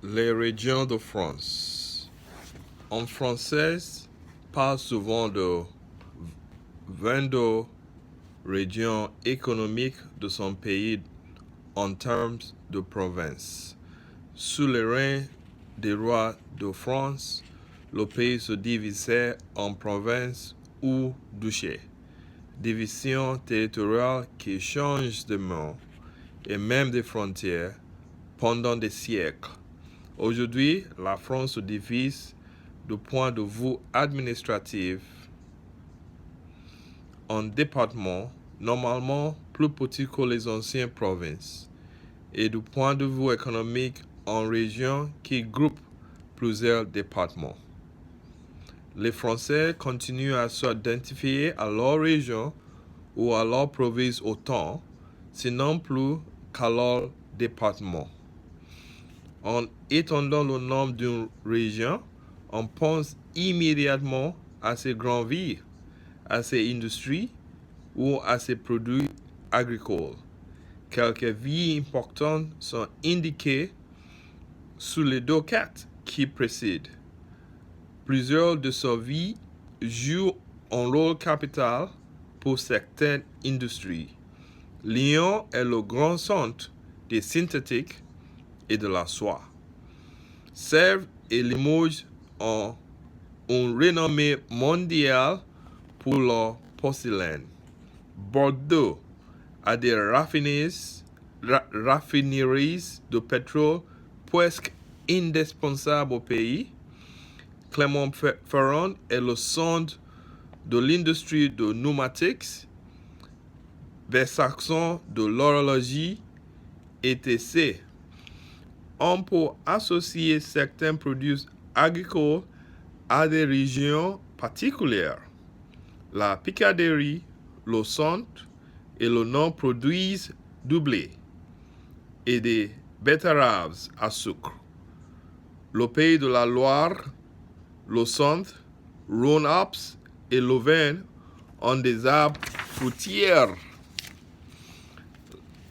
Les régions de France. En français, parle souvent de 22 régions économiques de son pays en termes de provinces. Sous le règne des rois de France, le pays se divisait en provinces ou duchés. Division territoriale qui change de nom et même de frontières pendant des siècles. Aujourd'hui, la France se divise du point de vue administratif en départements, normalement plus petits que les anciennes provinces, et du point de vue économique en régions qui groupent plusieurs départements. Les Français continuent à s'identifier à leur région ou à leur province autant, sinon plus qu'à leur département. En étendant le nombre d'une région, on pense immédiatement à ses grandes villes, à ses industries ou à ses produits agricoles. Quelques villes importantes sont indiquées sous les deux cartes qui précèdent. Plusieurs de ces villes jouent un rôle capital pour certaines industries. Lyon est le grand centre des synthétiques et de la soie. Sèvres et Limoges ont une renommée mondiale pour leur porcelaine. Bordeaux a des raffineries de pétrole presque indispensables au pays. Clermont-Ferrand est le centre de l'industrie de pneumatiques, Besançon de l'horlogerie, etc. On peut associer certains produits agricoles à des régions particulières. La Picardie, le centre et le nord produisent du blé et des betteraves à sucre. Le pays de la Loire, le centre, Rhône-Alpes et l'Auvergne ont des arbres fruitiers.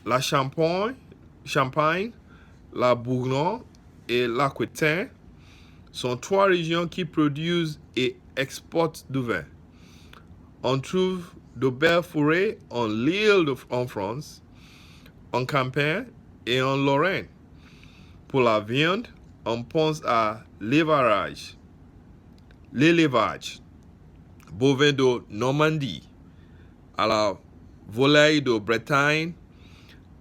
La Champagne, la Bourgogne et l'Aquitaine sont trois régions qui produisent et exportent du vin. On trouve de belles forêts en l'île en France, en Campanie et en Lorraine. Pour la viande, on pense à l'élevage bovin de Normandie, à la volaille de Bretagne,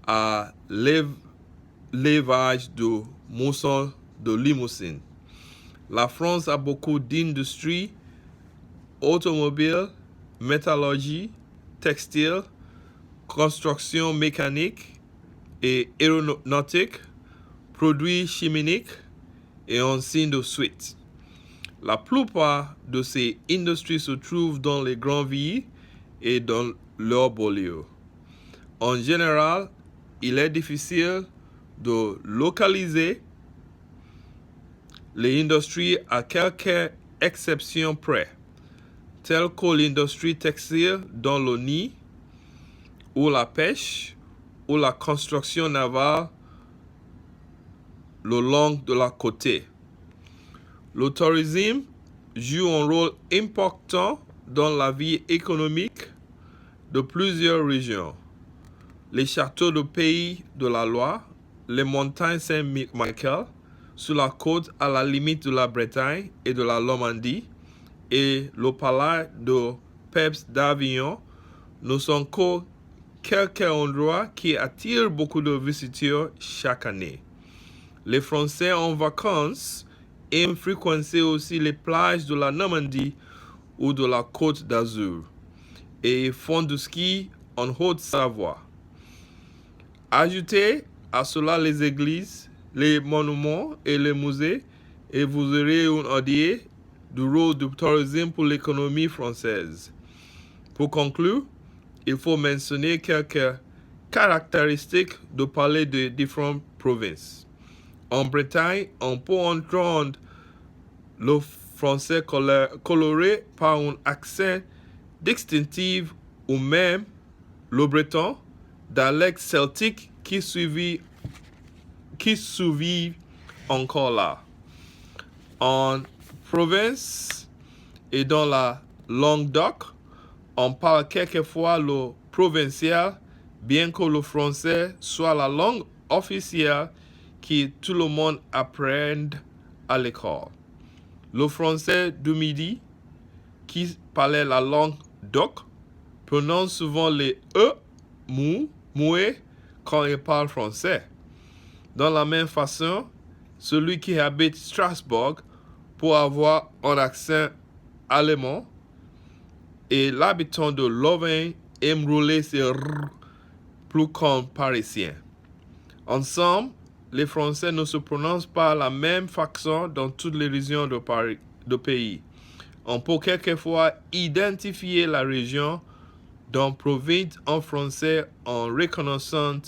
à l'élevage de mousson de Limousin. La France a beaucoup d'industries automobiles, métallurgie, textile, construction mécanique et aéronautique, produits chimiques et ainsi de suite. La plupart de ces industries se trouvent dans les grandes villes et dans leurs banlieues. En général, il est difficile de localiser les industries à quelques exceptions près, telles que l'industrie textile dans le nid, ou la pêche, ou la construction navale le long de la côte. Le tourisme joue un rôle important dans la vie économique de plusieurs régions. Les châteaux de Pays de la Loire, les montagnes Saint-Michel, sur la côte à la limite de la Bretagne et de la Normandie, et le palais de Pepys d'Avignon ne sont que quelques endroits qui attirent beaucoup de visiteurs chaque année. Les Français en vacances aiment fréquenter aussi les plages de la Normandie ou de la Côte d'Azur et font du ski en Haute-Savoie. Ajoutez à cela les églises, les monuments et les musées et vous aurez une idée du rôle du tourisme pour l'économie française. Pour conclure, il faut mentionner quelques caractéristiques du palais de différentes provinces. En Bretagne, on peut entendre le français coloré par un accent distinctif ou même le breton, dialecte celtique qui survit encore là. En province et dans la Languedoc, on parle quelquefois le provincial, bien que le français soit la langue officielle que tout le monde apprend à l'école. Le français du Midi, qui parlait la langue doc, prononce souvent les E muets quand il parle français. De la même façon, celui qui habite Strasbourg peut avoir un accent allemand et l'habitant de Louvain aime rouler ses R plus qu'un parisien. Ensemble, les Français ne se prononcent pas la même façon dans toutes les régions du pays. On peut quelquefois identifier la région d'un province en français en reconnaissant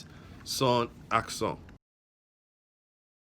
son accent.